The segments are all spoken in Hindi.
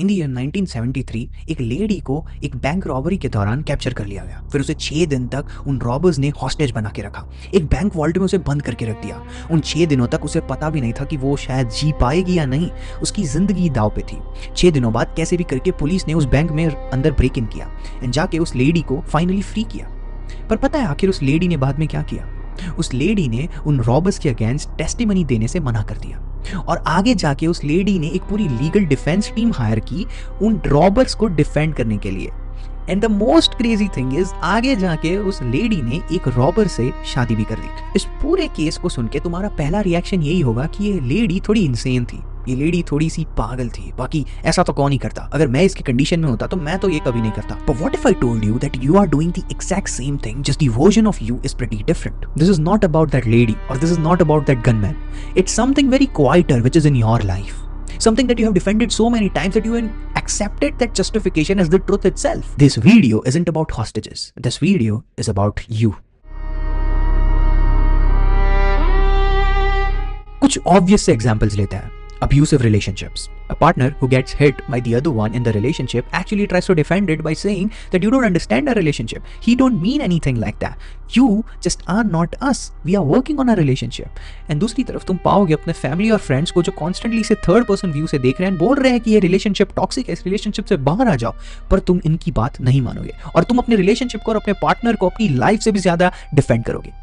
इन द ईयर 1973 एक लेडी को एक बैंक रॉबरी के दौरान कैप्चर कर लिया गया। फिर उसे 6 दिन तक उन रॉबर्स ने हॉस्टेज बना के रखा, एक बैंक वॉल्ट में उसे बंद करके रख दिया। उन 6 दिनों तक उसे पता भी नहीं था कि वो शायद जी पाएगी या नहीं, उसकी जिंदगी दांव पे थी। 6 दिनों बाद कैसे भी करके पुलिस ने उस बैंक में अंदर ब्रेक इन किया एंड जाके उस लेडी को फाइनली फ्री किया। पर पता है आखिर उस लेडी ने बाद में क्या किया? उस लेडी ने उन रॉबर्स के अगेंस्ट टेस्टिमनी देने से मना कर दिया और आगे जाके उस लेडी ने एक पूरी लीगल डिफेंस टीम हायर की उन रॉबर्स को डिफेंड करने के लिए। And the most crazy thing is, आगे जाके उस लेडी ने एक रॉबर से शादी भी कर ली। इस पूरे केस को सुन के तुम्हारा पहला रिएक्शन यही होगा कि ये लेडी थोड़ी इंसेन थी, ये लेडी थोड़ी सी पागल थी, बाकी ऐसा तो कौन ही करता। अगर मैं इसकी कंडीशन में होता तो मैं तो ये कभी नहीं करता। But what if I told you that you are doing the exact same thing, just the version of you is pretty different? This is not about that lady or this is not about that gunman. It's something very quieter which is in your life. Something that you have defended so many times that you have accepted that justification as the truth itself. This video isn't about hostages. This video is about you. कुछ obvious से examples लेते हैं। Abusive relationships. A partner who gets hit by the other one in the relationship actually tries to defend it by saying that you don't understand our relationship. He don't mean anything like that. You just are not us. We are working on our relationship. And दूसरी तरफ तुम पाओगे अपने फैमिली और फ्रेंड्स को जो कॉन्स्टेंटली से थर्ड पर्सन व्यू से देख रहे हैं, बोल रहे हैं कि ये रिलेशनशिप टॉक्सिक है, इस रिलेशनशिप से बाहर आ जाओ, पर तुम इनकी बात नहीं मानोगे और तुम अपने रिलेशनशिप को और अपने पार्टनर को अपनी लाइफ से भी ज्यादा डिफेंड करोगे।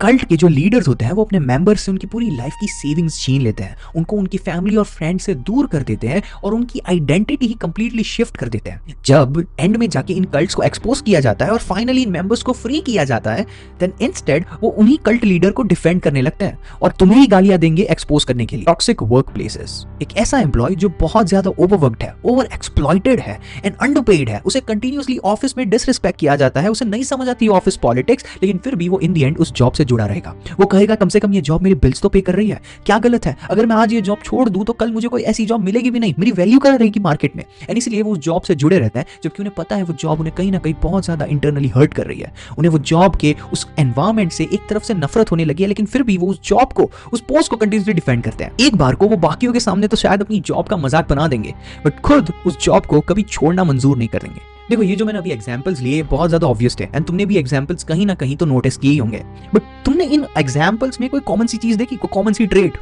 कल्ट के जो लीडर्स होते हैं वो अपने मेंबर्स से उनकी पूरी लाइफ की सेविंग्स छीन लेते हैं, उनको उनकी फैमिली और फ्रेंड्स से दूर कर देते हैं और उनकी आइडेंटिटी ही कंप्लीटली शिफ्ट कर देते हैं। जब एंड में जाके इन कल्ट्स को एक्सपोज किया जाता है और फाइनली इन मेंबर्स को फ्री किया जाता है, देन इंस्टेड वो उन्हीं कल्ट लीडर को डिफेंड करने लगते हैं और तुम्हें ही गालियां देंगे एक्सपोज करने के लिए। Toxic work places. एक ऐसा एम्प्लॉय जो बहुत ज्यादा ओवरवर्क्ड है, ओवर एक्सप्लॉइटेड है एंड अंडरपेड है, उसे कंटिन्यूअसली ऑफिस में डिसरिस्पेक्ट किया जाता है, उसे नहीं समझ आती ऑफिस पॉलिटिक्स, लेकिन फिर भी वो इन द एंड उस जॉब से जुड़ा रहेगा। वो कहेगा कम से कम ये जॉब मेरे बिल्स तो पे कर रही है, क्या गलत है? अगर मैं आज ये जॉब छोड़ दूं तो कल मुझे कोई ऐसी जॉब मिलेगी भी नहीं, मेरी वैल्यू कर रहेगी मार्केट में। एंड इसलिए वो उस जॉब से जुड़े रहते हैं, जबकि उन्हें पता है वो जॉब उन्हें कहीं ना कहीं बहुत ज्यादा इंटरनली हर्ट कर रही है। उन्हें वो जॉब के उस एनवायरमेंट से एक तरफ से नफरत होने लगी है, लेकिन फिर भी वो उस जॉब को, उस पोस्ट को कंटिन्यूसली डिफेंड करते हैं। एक बार को वो बाकियों के सामने तो शायद अपनी जॉब का मजाक बना देंगे, बट खुद उस जॉब को कभी छोड़ना मंजूर नहीं करेंगे। देखो ये जो मैंने अभी एग्जांपल्स लिए बहुत ज्यादा ऑब्वियस थे एंड तुमने भी एग्जांपल्स कहीं ना कहीं तो नोटिस किए ही होंगे, बट तुमने इन एग्जांपल्स में कोई कॉमन सी चीज देखी, कोई कॉमन सी ट्रेट?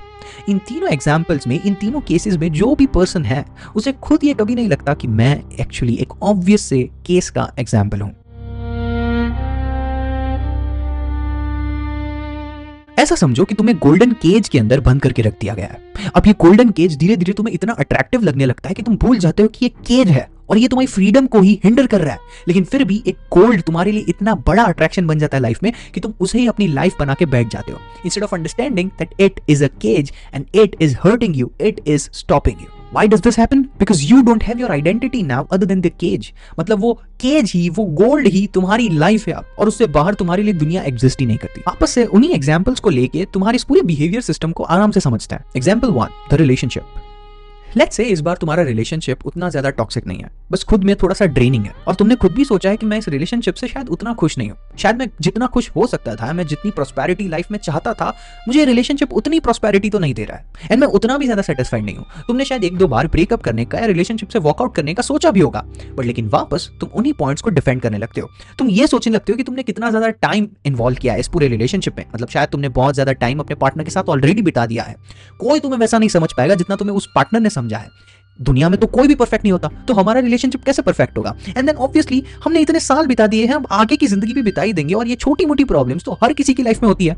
इन तीनों एग्जांपल्स में, इन तीनों केसेस में जो भी पर्सन है उसे खुद ये कभी नहीं लगता कि मैं एक्चुअली एक ऑब्वियस से केस का एग्जांपल हूं। ऐसा समझो कि तुम्हें गोल्डन केज के अंदर बंद करके रख दिया गया है। अब ये गोल्डन केज धीरे धीरे तुम्हें इतना अट्रैक्टिव लगने लगता है कि तुम भूल जाते हो कि ये केज है और ये तुम्हारी फ्रीडम को ही हिंडर कर रहा है, लेकिन फिर भी एक गोल्ड तुम्हारे लिए इतना बड़ा अट्रैक्शन बन जाता है लाइफ में कि तुम उसे ही अपनी लाइफ बना के बैठ जाते हो, instead of understanding that it is a cage and it is hurting you, it is stopping you. Why does this happen? Because you don't have your identity now other than the cage. मतलब वो केज ही, वो गोल्ड ही तुम्हारी लाइफ है अब, और उससे बाहर तुम्हारे लिए दुनिया एग्जिस्ट ही नहीं करती। वापस से उन्हीं एग्जांपल्स को लेके तुम्हारे इस पूरे बिहेवियर सिस्टम को आराम से समझता है। Example 1, the relationship. Let's say इस बार तुम्हारा रिलेशनशिप उतना ज्यादा टॉक्सिक नहीं है, बस खुद में थोड़ा सा ड्रेनिंग है और तुमने खुद भी सोचा है कि मैं इस रिलेशनशिप से शायद उतना खुश नहीं हूँ, शायद मैं जितना खुश हो सकता था, मैं जितनी प्रॉस्पेरिटी लाइफ में चाहता था, मुझे रिलेशनशिप उतनी प्रॉस्पेरिटी तो नहीं दे रहा है एंड मैं उतना भी ज्यादा सेटिस्फाइड नहीं हूँ। तुमने शायद 1-2 बार ब्रेकअप करने का या रिलेशनशिप से वॉकआउट करने का सोचा भी होगा, बट लेकिन वापस तुम उन्हीं पॉइंट्स को डिफेंड करने लगते हो। तुम ये सोचने लगते हो कि तुमने कितना ज्यादा टाइम इन्वॉल्व किया है इस पूरे रिलेशनशिप में, मतलब शायद तुमने बहुत ज्यादा टाइम अपने पार्टनर के साथ ऑलरेडी बिता दिया है। कोई तुम्हें वैसा नहीं समझ पाएगा जितना तुम्हें उस पार्टनर ने समझा है। दुनिया में तो कोई भी परफेक्ट नहीं होता, तो हमारा रिलेशनशिप कैसे परफेक्ट होगा? एंड देन ऑब्वियसली हमने इतने साल बिता दिए हैं, हम आगे की जिंदगी भी बिता ही देंगे, और ये छोटी मोटी प्रॉब्लम्स तो हर किसी की लाइफ में होती है।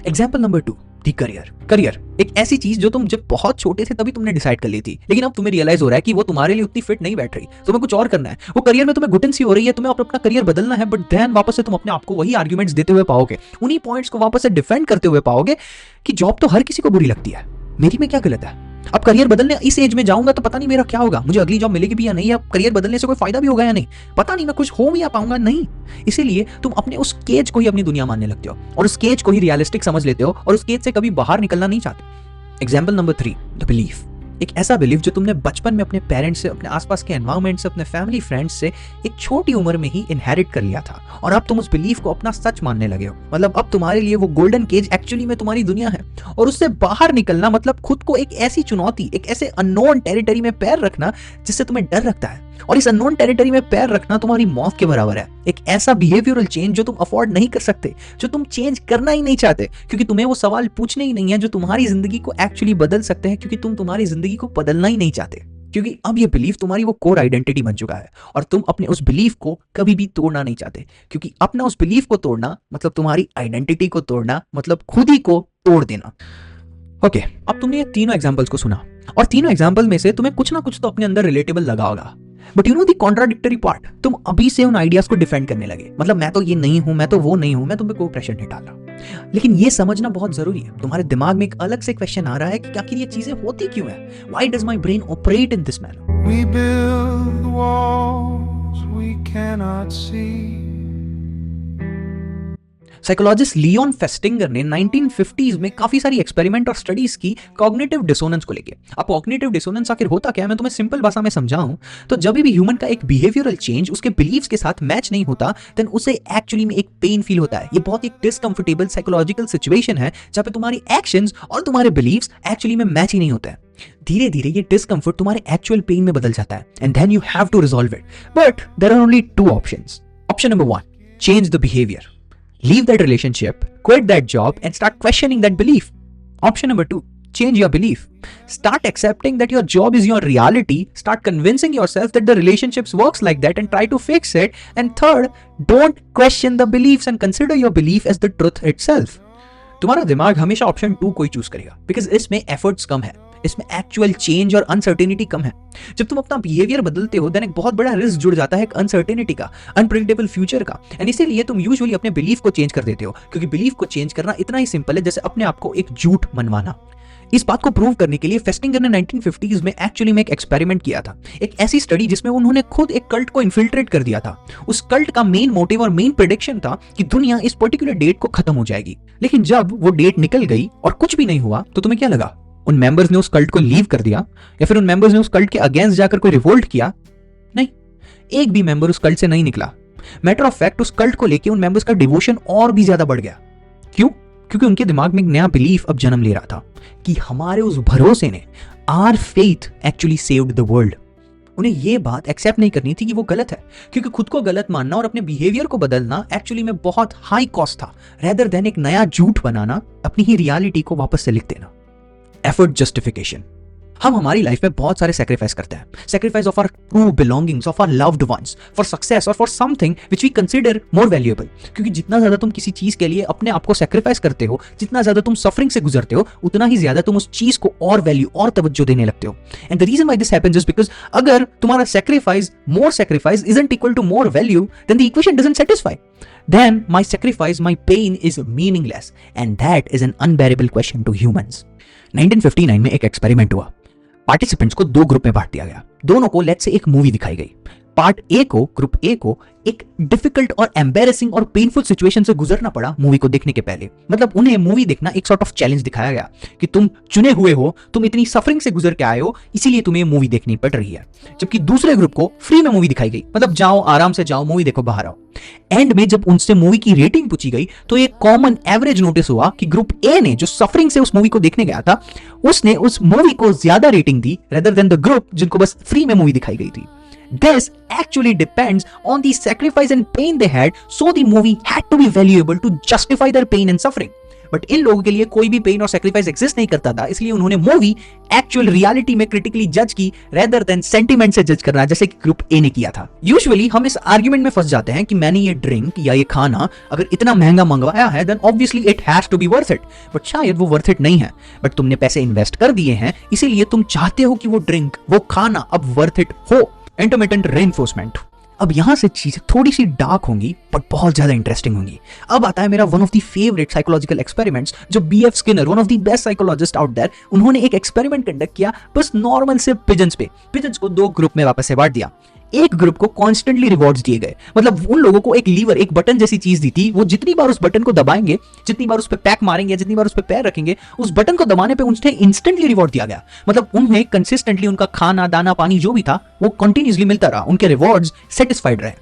एग्जाम्पल नंबर 2, दी करियर। एक ऐसी चीज जो तुम जब बहुत छोटे थे तभी तुमने डिसाइड कर ली थी, लेकिन अब तुम्हें रियलाइज हो रहा है कि वो तुम्हारे लिए उतनी फिट नहीं बैठ रही, तुम्हें कुछ और करना है। वो करियर में तुम्हें घुटन सी हो रही है, तुम्हें अपना करियर बदलना है, बट देन वापस से तुम अपने आप को वही आर्ग्यूमेंट्स देते हुए पाओगे, उन्हीं पॉइंट्स को वापस से डिफेंड करते हुए पाओगे कि जॉब तो हर किसी को बुरी लगती है, मेरी में क्या गलत है? अब करियर बदलने इस एज में जाऊंगा तो पता नहीं मेरा क्या होगा, मुझे अगली जॉब मिलेगी भी या नहीं, या करियर बदलने से कोई फायदा भी होगा या नहीं, पता नहीं, मैं कुछ हो भी या पाऊंगा नहीं। इसीलिए तुम अपने उस केज को ही अपनी दुनिया मानने लगते हो और उस केज को ही रियलिस्टिक समझ लेते हो और उस केज से कभी बाहर निकलना नहीं चाहते। Example number 3, the belief. एक ऐसा बिलीफ जो तुमने बचपन में अपने पेरेंट्स से, अपने आसपास के एनवायरनमेंट से, अपने फैमिली फ्रेंड्स से एक छोटी उम्र में ही इनहेरिट कर लिया था और अब तुम उस बिलीफ को अपना सच मानने लगे हो। मतलब अब तुम्हारे लिए वो गोल्डन केज एक्चुअली में तुम्हारी दुनिया है और उससे बाहर निकलना मतलब खुद को एक ऐसी चुनौती, एक ऐसे अननोन टेरिटरी में पैर रखना जिससे तुम्हें डर लगता है। और इस अननोन टेरिटरी में पैर रखना तुम्हारी मौत के बराबर है। एक ऐसा बिहेवियरल चेंज जो तुम अफोर्ड नहीं कर सकते, जो तुम चेंज करना ही नहीं चाहते, क्योंकि तुम्हें वो सवाल पूछने ही नहीं है जो तुम्हारी जिंदगी को एक्चुअली बदल सकते हैं, क्योंकि तुम तुम्हारी जिंदगी को बदलना ही नहीं चाहते, क्योंकि अब ये बिलीफ तुम्हारी वो कोर आइडेंटिटी बन चुका है और तुम अपने उस बिलीफ को कभी भी तोड़ना नहीं चाहते, क्योंकि अपना उस बिलीफ को तोड़ना मतलब तुम्हारी आइडेंटिटी को तोड़ना, मतलब खुद ही को तोड़ देना। ओके, अब तुमने ये तीनों एग्जांपल्स को सुना और तीनों एग्जांपल में से तुम्हें कुछ ना कुछ तो अपने अंदर रिलेटेबल लगा होगा, but you know the contradictory part, तुम अभी से उन आइडियाज को डिफेंड करने लगे। मतलब मैं तो ये नहीं हूं, मैं तो वो नहीं हूं, मैं तुम पे कोई प्रेशर नहीं डाल रहा। लेकिन ये समझना बहुत जरूरी है, तुम्हारे दिमाग में एक अलग से क्वेश्चन आ रहा है कि आखिर ये चीजें होती क्यों है? Why does my brain operate in this manner? We build walls we cannot see. Psychologist Leon Festinger ने 1950s में काफी सारी एक्सपेरिमेंट और स्टडीज की कॉग्निटिव डिसोनेंस को लेके। अब कॉग्निटिव डिसोनेंस आखिर होता क्या है, मैं तुम्हें सिंपल भाषा में समझाऊं तो जब भी ह्यूमन का एक बिहेवियरल चेंज उसके बिलीव्स के साथ मैच नहीं होता, देन उसे एक्चुअली में एक पेन फील होता है। ये बहुत एक डिसकंफर्टेबल साइकोलॉजिकल सिचुएशन है जहां पे तुम्हारी एक्शंस और तुम्हारे बिलीव्स एक्चुअली में मैच ही नहीं होते हैं। धीरे धीरे ये डिस्कंफर्ट तुम्हारे एक्चुअल पेन में बदल जाता है and then you have to resolve it. But there are only two options. Option number 1, change the behaviour. Leave that relationship, quit that job, and start questioning that belief. Option number 2, change your belief. Start accepting that your job is your reality. Start convincing yourself that the relationships works like that and try to fix it. And third, don't question the beliefs and consider your belief as the truth itself. तुम्हारा दिमाग हमेशा ऑप्शन 2 को ही चूज करेगा बिकॉज इसमें एफर्ट्स कम है, इसमें एक्चुअल चेंज और अनसर्टेनिटी कम है। जब तुम अपना बिहेवियर बदलते हो देन एक बहुत बड़ा रिस्क जुड़ जाता है एक अनसर्टेनिटी का, अनप्रेडिक्टेबल फ्यूचर का, एंड इसीलिए तुम यूजुअली अपने बिलीफ को चेंज कर देते हो, क्योंकि बिलीफ को चेंज करना इतना ही सिंपल है जैसे अपने आप को एक झूठ मनवाना। इस बात को प्रूव करने के लिए फेस्टिंगर ने 1950s में एक्चुअली में एक एक्सपेरिमेंट किया था, एक ऐसी स्टडी जिसमें उन्होंने खुद एक कल्ट को इन्फिल्ट्रेट कर दिया था। उस कल्ट का मेन मोटिव और मेन प्रेडिक्शन था कि दुनिया इस पर्टिकुलर डेट को खत्म हो जाएगी। लेकिन जब वो डेट निकल गई और कुछ भी नहीं हुआ तो तुम्हें क्या लगा? उन मेंबर्स ने उस कल्ट को लीव कर दिया या फिर उन मेंबर्स ने उस कल्ट के अगेंस्ट जाकर कोई रिवोल्ट किया? नहीं, एक भी मेंबर उस कल्ट से नहीं निकला। मैटर ऑफ फैक्ट उस कल्ट को लेके उन मेंबर्स का डिवोशन और भी ज्यादा बढ़ गया। क्यों? क्योंकि उनके दिमाग में एक नया बिलीफ अब जन्म ले रहा था कि हमारे उस भरोसे ने, our faith actually saved the world. उन्हें ये बात एक्सेप्ट नहीं करनी थी कि वो गलत है, क्योंकि खुद को गलत मानना और अपने बिहेवियर को बदलना एक्चुअली में बहुत हाई कॉस्ट था, रेदर देन एक नया झूठ बनाना, अपनी ही रियलिटी को वापस से लिख देना। Effort justification. हम हमारी लाइफ में बहुत सारे सैक्रिफाइस करते हैं, sacrifice of our true belongings, of our loved ones, for success और for something which we consider more valuable. क्योंकि जितना ज्यादा तुम किसी चीज के लिए अपने आप को सैक्रिफाइस करते हो, जितना ज्यादा तुम सफरिंग से गुजरते हो, उतना ही ज्यादा तुम उस चीज को और वैल्यू और तवज्जो देने लगते हो। And the reason why this happens is because अगर तुम्हारा more sacrifice isn't equal to more value, then the equation doesn't satisfy. Then my sacrifice, my pain is meaningless, and that is an unbearable question to humans. 1959 में एक एक्सपेरिमेंट हुआ। पार्टिसिपेंट्स को 2 ग्रुप में बांट दिया गया। दोनों को लेट्स से एक मूवी दिखाई गई। पार्ट ए को, ग्रुप ए को एक डिफिकल्ट और एम्बेरेसिंग और पेनफुल सिचुएशन से गुजरना पड़ा मूवी को देखने के पहले। मतलब उन्हें मूवी देखना एक सॉर्ट ऑफ चैलेंज दिखाया गया कि तुम चुने हुए हो, तुम इतनी सफरिंग से गुजर के आए हो, इसीलिए तुम्हें मूवी देखनी पड़ रही है। जबकि दूसरे ग्रुप को फ्री में मूवी दिखाई गई, मतलब जाओ आराम से जाओ, मूवी देखो, बाहर आओ। एंड में जब उनसे मूवी की रेटिंग पूछी गई तो एक कॉमन एवरेज नोटिस हुआ कि ग्रुप ए ने, जो सफरिंग से उस मूवी को देखने गया था, उसने उस मूवी को ज्यादा rating the rather than the group जिनको बस फ्री में मूवी दिखाई गई थी। This actually depends on the sacrifice and pain they had, so the movie had to be valuable to justify their pain and suffering. But in लोगों के लिए कोई भी पेन और सैक्रिफाइस एग्जिस्ट नहीं करता था, इसलिए उन्होंने मूवी एक्चुअल रियलिटी में क्रिटिकली जज की रेदर देन सेंटिमेंट से जज करना, जैसे कि ग्रुप ए ने किया था। यूजुअली हम इस आर्ग्यूमेंट में फंस जाते हैं कि मैंने ये ड्रिंक या ये खाना अगर इतना महंगा मंगवाया है then obviously it has to be worth it, but शायद वो वर्थ इट नहीं है। बट तुमने पैसे इन्वेस्ट कर दिए हैं, इसीलिए तुम चाहते हो कि वो ड्रिंक, वो खाना अब वर्थ इट हो। Intermittent reinforcement. अब यहां से चीजें थोड़ी सी डार्क होंगी बट बहुत ज्यादा इंटरेस्टिंग होंगी। अब आता है मेरा one of the favourite psychological experiments, जो BF Skinner, one of the best psychologist out there, उन्होंने एक एक्सपेरिमेंट कंडक्ट किया बस नॉर्मल से पिजन्स पे। पिजन्स को 2 ग्रुप में वापस से बांट दिया। एक ग्रुप को कॉन्स्टेंटली रिवॉर्ड्स दिए गए। मतलब उन लोगों को एक लीवर, एक बटन जैसी चीज दी थी, वो जितनी बार उस बटन को दबाएंगे, जितनी बार उस पर पैक मारेंगे, जितनी बार उस पर पैर रखेंगे, उस बटन को दबाने पे उन्हें इंस्टेंटली रिवॉर्ड दिया गया। मतलब उन्हें कंसिस्टेंटली उनका खाना, दाना, पानी जो भी था वो कंटिन्यूसली मिलता रहा, उनके रिवॉर्ड्स सेटिस्फाइड रहे।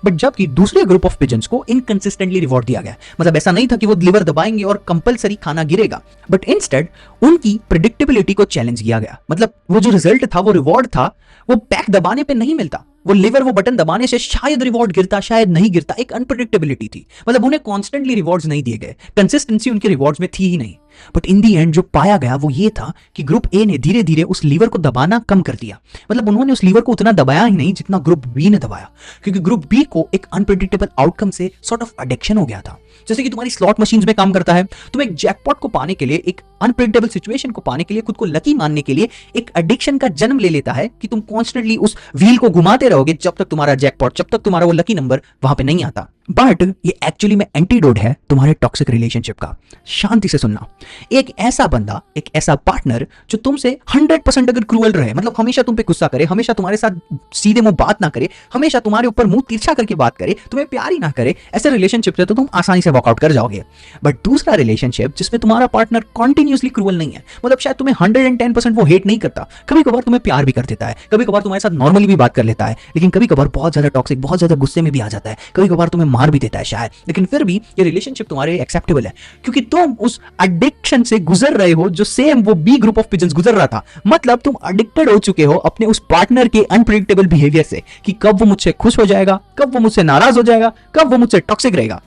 बट जबकि दूसरे ग्रुप ऑफ पिजन्स को इनकंसिस्टेंटली रिवॉर्ड दिया गया। मतलब ऐसा नहीं था कि वो लीवर दबाएंगे और कंपलसरी खाना गिरेगा, बट इंस्टेड उनकी प्रेडिक्टेबिलिटी को चैलेंज किया गया। मतलब वो जो रिजल्ट था, वो रिवॉर्ड था, वो पैक दबाने पे नहीं मिलता, वो लीवर, वो बटन दबाने से शायद रिवॉर्ड गिरता, शायद नहीं गिरता, एक अनप्रेडिक्टेबिलिटी थी। मतलब उन्हें कॉन्स्टेंटली रिवॉर्ड्स नहीं दिए गए, कंसिस्टेंसी उनके रिवॉर्ड्स में थी ही नहीं। बट इन दी एंड जो पाया गया वो ये था कि ग्रुप ए ने धीरे धीरे उस लीवर को दबाना कम कर दिया। मतलब उन्होंने उस लीवर को उतना दबाया ही नहीं जितना ग्रुप बी ने दबाया, क्योंकि ग्रुप बी को एक अनप्रेडिक्टेबल आउटकम से सॉर्ट ऑफ एडिक्शन हो गया था। जैसे कि तुम्हारी स्लॉट मशीन्स में काम करता है, तुम एक जैकपॉट को पाने के लिए, एक अनप्रेडिक्टेबल सिचुएशन को पाने के लिए, खुद को लकी मानने के लिए एक एडिक्शन का जन्म ले लेता है कि तुम कॉन्स्टेंटली उस व्हील को घुमाते रहोगे जब तक तुम्हारा जैकपॉट, जब तक तुम्हारा वो लकी नंबर वहां पे नहीं आता। बट ये एक्चुअली में एंटीडोट है तुम्हारे टॉक्सिक रिलेशनशिप का। शांति से सुनना, एक ऐसा बंदा, एक ऐसा पार्टनर जो तुमसे 100% अगर क्रूअल रहे, मतलब हमेशा तुम पे गुस्सा करे, हमेशा तुम्हारे साथ सीधे मुंह बात ना करे, हमेशा तुम्हारे ऊपर मुंह तिरछा करके बात करे, तुम्हें प्यार ही ना करे, ऐसे रिलेशनशिप से तो तुम आसानी से वॉकआउट कर जाओगे। बट दूसरा रिलेशनशिप जिसमें तुम्हारा पार्टनर कॉन्टिन्यूसली क्रूअल नहीं है, मतलब शायद तुम्हें 110% वो हेट नहीं करता, कभी कभार तुम्हें प्यार भी कर देता है, कभी कभार तुम्हारे साथ नॉर्मली भी बात कर लेता है, लेकिन कभी कभार बहुत ज्यादा टॉक्सिक, बहुत ज्यादा गुस्से में भी आ जाता है, कभी कभार तुम्हें मार भी देता है शायद, लेकिन फिर भी ये रिलेशनशिप तुम्हारे एक्सेप्टेबल है क्योंकि तुम उस एडिक्शन से गुजर रहे हो जो सेम वो बी ग्रुप ऑफ पिजन्स गुजर रहा था। मतलब तुम एडिक्टेड हो चुके हो अपने उस पार्टनर के अनप्रेडिक्टेबल बिहेवियर से कि कब वो मुझसे खुश हो जाएगा, कब वो मुझसे नाराज हो जाएगा, कब वो मुझसे टॉक्सिक रहेगा।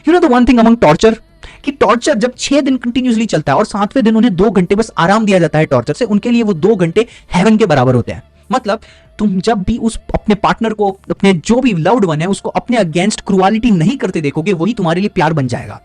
You know the one thing among torture, कि टॉर्चर जब 6 दिन कंटिन्यूसली चलता है और 7वें दिन उन्हें 2 घंटे बस आराम दिया जाता है टॉर्चर से, उनके लिए वो 2 घंटे हेवन के बराबर होते हैं। मतलब तुम जब भी उस अपने पार्टनर को, अपने जो भी लव्ड वन है, उसको अपने अगेंस्ट क्रूअलिटी नहीं करते देखोगे, वही तुम्हारे लिए प्यार बन जाएगा।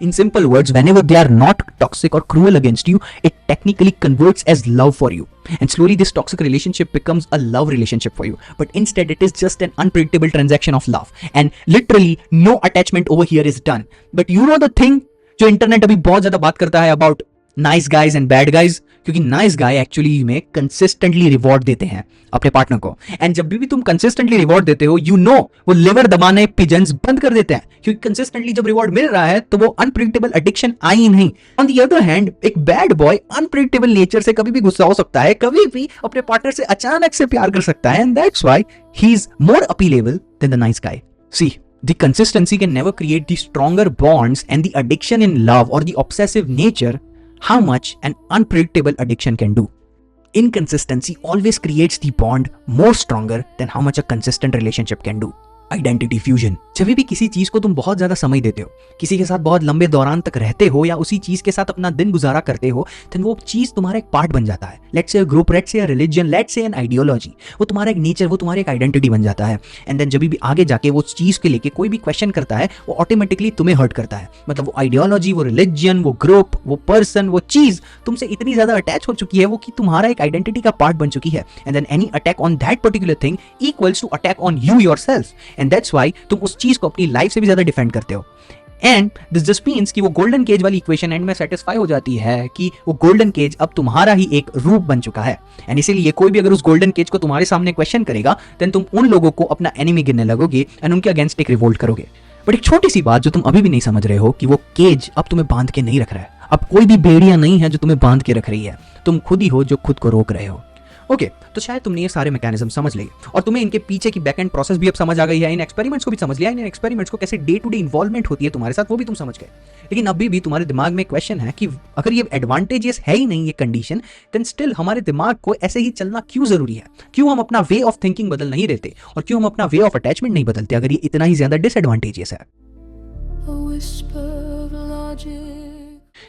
In simple words, whenever they are not toxic or cruel against you, it technically converts as love for you. And slowly this toxic relationship becomes a love relationship for you. But instead it is just an unpredictable transaction of love. And literally no attachment over here is done. But you know the thing जो इंटरनेट अभी बहुत ज्यादा बात करता है about nice guys and bad guys, क्योंकि नाइस गाय एक्चुअली में कंसिस्टेंटली रिवॉर्ड देते हैं अपने पार्टनर को। एंड जब भी तुम कंसिस्टेंटली रिवॉर्ड देते हो, यू नो वो लिवर दबाने पिजन्स बंद कर देते हैं, क्योंकि कंसिस्टेंटली जब रिवॉर्ड मिल रहा है तो वो अनप्रेडिक्टेबल एडिक्शन आई ही नहीं। ऑन द अदर हैंड एक बैड बॉय अनप्रेडिक्टेबल नेचर से कभी भी गुस्सा हो सकता है, कभी भी अपने पार्टनर से अचानक से प्यार कर सकता है, and that's why he is more appealable than the nice guy. See, the consistency can never create the stronger bonds, and the addiction in love or the obsessive nature, how much an unpredictable addiction can do. Inconsistency always creates the bond more stronger than how much a consistent relationship can do. Identity fusion, जब भी किसी चीज को तुम बहुत ज्यादा समय देते हो, किसी के साथ बहुत लंबे दौरान तक रहते हो या उसी चीज के साथ अपना दिन गुजारा करते हो, तो वो चीज तुम्हारा एक पार्ट बन जाता है। Let's say group, let's say religion, let's say an ideology, वो तुम्हारा एक नेचर, वो तुम्हारी एक आइडेंटिटी बन जाता है। एंड देन जब भी आगे जाके वो चीज के लेके कोई भी क्वेश्चन करता है, वो ऑटोमेटिकली तुम्हें हर्ट करता है। मतलब वो आइडियोलॉजी, वो रिलीजन, वो ग्रुप, वो पर्सन, वो चीज तुमसे इतनी ज्यादा अटैच हो चुकी है वो कि तुम्हारा एक आइडेंटिटी का पार्ट बन चुकी है। And then any attack on that particular thing equals to attack on you yourself, and that's why तुम उस चीज को अपनी लाइफ से भी ज्यादा डिफेंड करते हो। एंड दिस जस्ट मीन्स कि वो गोल्डन केज वाली इक्वेशन एंड में सेटिस्फाई हो जाती है कि वो गोल्डन केज अब तुम्हारा ही एक रूप बन चुका है। एंड इसीलिए कोई भी अगर उस गोल्डन केज को तुम्हारे सामने क्वेश्चन करेगा, देन तुम उन लोगों को अपना एनिमी गिनने लगोगे एंड उनके अगेंस्ट एक रिवोल्ट करोगे। बट एक छोटी सी बात जो तुम अभी भी नहीं समझ रहे हो कि वो केज अब तुम्हें बांध के नहीं रख रहा है। अब कोई भी बेड़ियां नहीं है जो तुम्हें बांध के रख रही है, तुम खुद ही हो जो खुद को रोक रहे हो। ओके, तो शायद तुमने ये सारे मैकेनिज्म समझ लिए और तुम्हें इनके पीछे की बैक एंड प्रोसेस भी अब समझ आ गई है। इन एक्सपेरिमेंट्स को भी समझ लिया, इन एक्सपेरिमेंट्स को कैसे डे टू डे इन्वॉल्वमेंट होती है तुम्हारे साथ, वो भी तुम समझ गए। लेकिन अभी भी तुम्हारे दिमाग में क्वेश्चन है कि अगर ये एडवांटेजेस है ही नहीं ये कंडीशन, देन स्टिल हमारे दिमाग को ऐसे ही चलना क्यों जरूरी है? क्यों हम अपना वे ऑफ थिंकिंग बदल नहीं देते और क्यों हम अपना वे ऑफ अटैचमेंट नहीं बदलते अगर ये इतना ही ज्यादा डिसएडवांटेजेस है?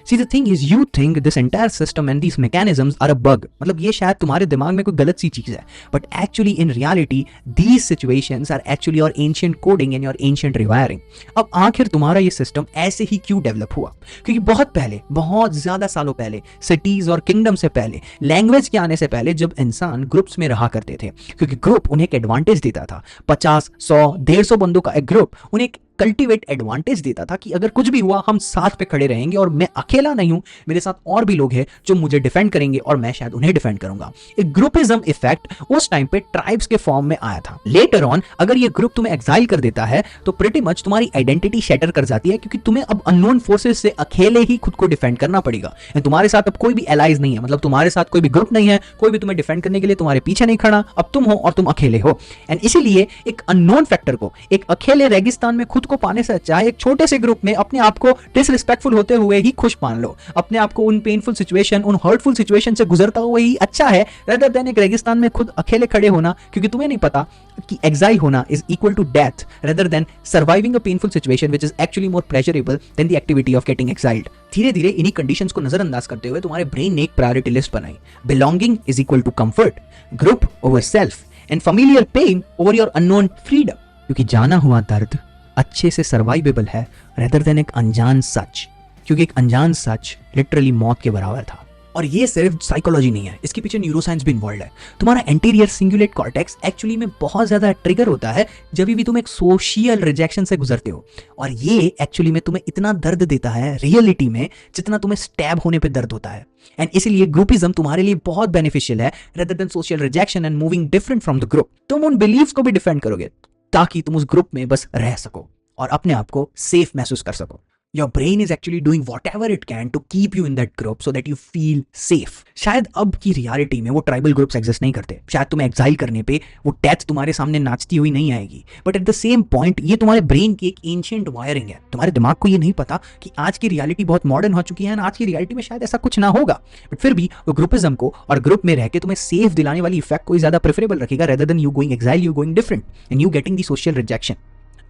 See, the thing is, you think this entire system and these mechanisms are a bug. मतलब ये शायद तुम्हारे दिमाग में कोई गलत सी चीज है, but actually in reality these situations are actually your ancient coding and your ancient rewiring. अब आखिर तुम्हारा ये सिस्टम ऐसे ही क्यों डेवलप हुआ? क्योंकि बहुत पहले, बहुत ज्यादा सालों पहले, सिटीज और किंगडम से पहले, लैंग्वेज के आने से पहले, जब इंसान ग्रुप्स में रहा करते थे, क्योंकि ग्रुप उन्हें एक एडवांटेज देता था। 50, 100, 150 बंदों का एक ग्रुप उन्हें एक कल्टीवेट एडवांटेज देता था कि अगर कुछ भी हुआ हम साथ पे खड़े रहेंगे और मैं अकेला नहीं हूं, मेरे साथ और भी लोग हैं जो मुझे डिफेंड करेंगे और मैं शायद उन्हें डिफेंड करूंगा। एक ग्रुपिज्म इफेक्ट उस टाइम पे ट्राइब्स के फॉर्म में आया था। लेटर ऑन अगर ये ग्रुप तुम्हें एक्साइल कर देता है तो प्रीटी मच तुम्हारी आइडेंटिटी शैटर कर जाती है, क्योंकि तुम्हें अब अननोन फोर्सेस से अकेले ही खुद को डिफेंड करना पड़ेगा। तुम्हारे साथ अब कोई भी एलाइज नहीं है, मतलब तुम्हारे साथ कोई भी ग्रुप नहीं है, कोई भी तुम्हें डिफेंड करने के लिए तुम्हारे पीछे नहीं खड़ा, अब तुम हो और तुम अकेले हो। एंड इसीलिए एक अननोन फैक्टर को एक अकेले रेगिस्तान में खुद को पाने से अच्छा एक छोटे से ग्रुप में अपने आप को डिसरिस्पेक्टफुल होते हुए ही खुश मान लो, अपने आप को उन पेनफुल सिचुएशन, उन हर्टफुल सिचुएशन से गुजरता हुआ ही अच्छा है, rather than एक रेगिस्तान में खुद अकेले खड़े होना, क्योंकि तुम्हें नहीं पता कि एक्साइल होना is equal to death, rather than surviving a painful situation which is actually more pleasurable than the activity of getting exiled. धीरे धीरे इन्हीं कंडीशंस को नजरअंदाज करते हुए तुम्हारे ब्रेन ने एक प्रायोरिटी लिस्ट बनाई। Belonging is equal to comfort, group over self and familiar pain over your unknown freedom. क्योंकि जाना हुआ दर्द अच्छे से सर्वाइवेबल है rather than एक अनजान सच, क्योंकि एक अनजान सच लिटरली मौत के बराबर था। और ये सिर्फ साइकोलॉजी नहीं है, इसके पीछे न्यूरोसाइंस भी इन्वॉल्व है। तुम्हारा एंटीरियर सिंगुलेट कॉर्टेक्स एक्चुअली में बहुत ज्यादा ट्रिगर होता है जब भी तुम एक सोशल रिजेक्शन से गुजरते हो, और ये एक्चुअली में तुम्हें इतना दर्द देता है रियलिटी में जितना तुम्हें स्टैब होने पे दर्द होता है। एंड इसीलिए ग्रुपिज्म तुम्हारे लिए बहुत बेनिफिशियल है rather than social rejection and moving different from the group. तुम उन बिलीव्स को भी डिफेंड करोगे ताकि तुम उस ग्रुप में बस रह सको और अपने आप को सेफ महसूस कर सको। Your brain is actually doing whatever it can to keep you in that group so that you feel safe. शायद अब की रियलिटी में वो ट्राइबल ग्रुप्स एग्जिस्ट नहीं करते, शायद तुम्हें एक्साइल करने पे वो डेथ तुम्हारे सामने नाचती हुई नहीं आएगी, but at the same point ये तुम्हारे ब्रेन की एक एंशिएंट वायरिंग है। तुम्हारे दिमाग को ये नहीं पता कि आज की रियलिटी बहुत मॉडर्न हो चुकी है, आज की रियलिटी में शायद ऐसा कुछ ना होगा, बट फिर भी वो ग्रुपिज्म को और ग्रुप में रह के तुम्हें सेफ दिलाने वाली इफेक्ट को ही ज्यादा प्रेफरेबल रखेगा rather than you going exile, you going different and you getting the social rejection।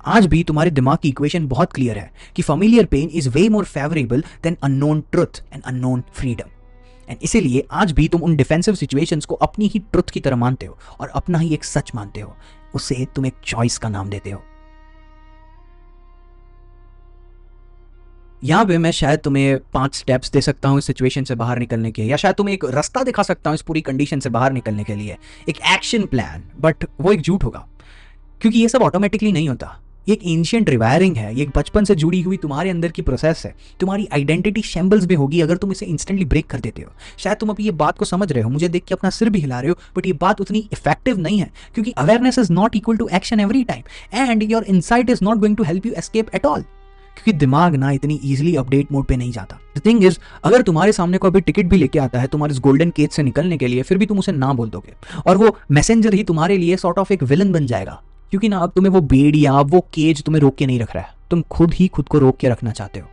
आज भी तुम्हारे दिमाग की इक्वेशन बहुत क्लियर है कि familiar pain is way more favorable than unknown truth and unknown freedom। And इसीलिए आज भी तुम उन डिफेंसिव सिचुएशंस को अपनी ही ट्रुथ की तरह मानते हो और अपना ही एक सच मानते हो, उसे तुम एक चॉइस का नाम देते हो। यहाँ पे मैं शायद तुम्हें 5 स्टेप्स दे सकता हूँ इस सिचुएशन से बाहर निकलने के, या शायद तुम्हें एक रास्ता दिखा सकता हूँ इस पूरी कंडीशन से बाहर निकलने के लिए, एक एक्शन प्लान, बट वो एक झूठ होगा, क्योंकि ये सब ऑटोमेटिकली नहीं होता। ये एक एंशिएंट रिवायरिंग है, ये एक बचपन से जुड़ी हुई तुम्हारे अंदर की प्रोसेस है। तुम्हारी आइडेंटिटी शैम्बल्स भी होगी अगर तुम इसे इंस्टेंटली ब्रेक कर देते हो। शायद तुम अभी ये बात को समझ रहे हो, मुझे देख के अपना सिर भी हिला रहे हो, बट ये बात उतनी इफेक्टिव नहीं है, क्योंकि awareness is not equal to action every time and your insight is not going to help you escape at all, क्योंकि दिमाग ना इतनी इजीली अपडेट मोड पे नहीं जाता। द थिंग इज, अगर तुम्हारे सामने कोई टिकट भी लेके आता है तुम्हारे इस गोल्डन केज से निकलने के लिए, फिर भी तुम उसे ना बोल दोगे और वो मैसेंजर ही तुम्हारे लिए सॉर्ट ऑफ एक विलन बन जाएगा, क्योंकि ना अब तुम्हें वो बेड़ या वो केज तुम्हें रोक के नहीं रख रहा है, तुम खुद ही खुद को रोक के रखना चाहते हो।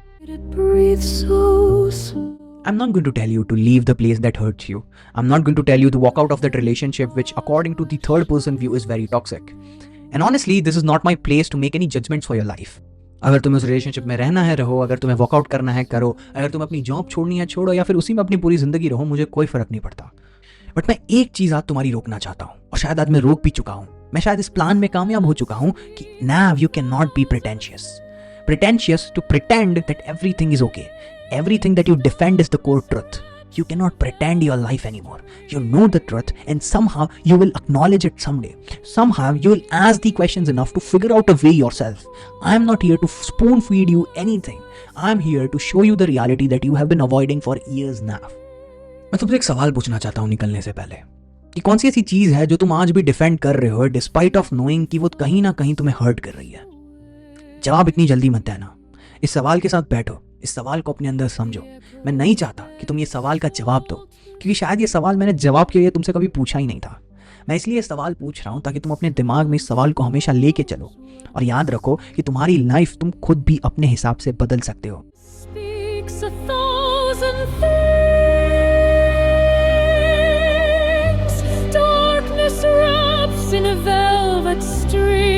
I'm not going to tell you to leave the place that hurts you. I'm not going to tell you to walk out of that relationship which according to the third person view is very toxic. And honestly, this is not my place to make any judgments for your life. अगर तुम्हें उस रिलेशनशिप में रहना है रहो, अगर तुम्हें वॉकआउट करना है करो, अगर तुम्हें अपनी जॉब छोड़नी है छोड़ो, या फिर उसी में अपनी पूरी जिंदगी रहो, मुझे कोई फर्क नहीं पड़ता। बट मैं एक चीज आज तुम्हारी रोकना चाहता हूँ, और शायद आज मैं रोक भी चुका हूँ। मैं शायद इस प्लान में कामयाब हो चुका हूं कि now you cannot be pretentious to pretend that everything is okay. Everything that you defend is the core truth. You cannot pretend your life anymore. You know the truth and somehow you will acknowledge it someday. Somehow you will ask the questions enough to figure out a way yourself. I am not here to spoon feed you anything. I am here to show you the reality that you have been avoiding for years now. मैं तुमसे एक सवाल पूछना चाहता हूं निकलने से पहले, कि कौन सी ऐसी चीज है जो तुम आज भी डिफेंड कर रहे हो डिस्पाइट ऑफ नोइंग कि वो कहीं ना कहीं तुम्हें हर्ट कर रही है। जवाब इतनी जल्दी मत देना, इस सवाल के साथ बैठो, इस सवाल को अपने अंदर समझो। मैं नहीं चाहता कि तुम ये सवाल का जवाब दो, क्योंकि शायद ये सवाल मैंने जवाब के लिए तुमसे कभी पूछा ही नहीं था। मैं इसलिए ये सवाल पूछ रहा हूं ताकि तुम अपने दिमाग में इस सवाल को हमेशा लेके चलो, और याद रखो कि तुम्हारी लाइफ तुम खुद भी अपने हिसाब से बदल सकते हो। In a velvet stream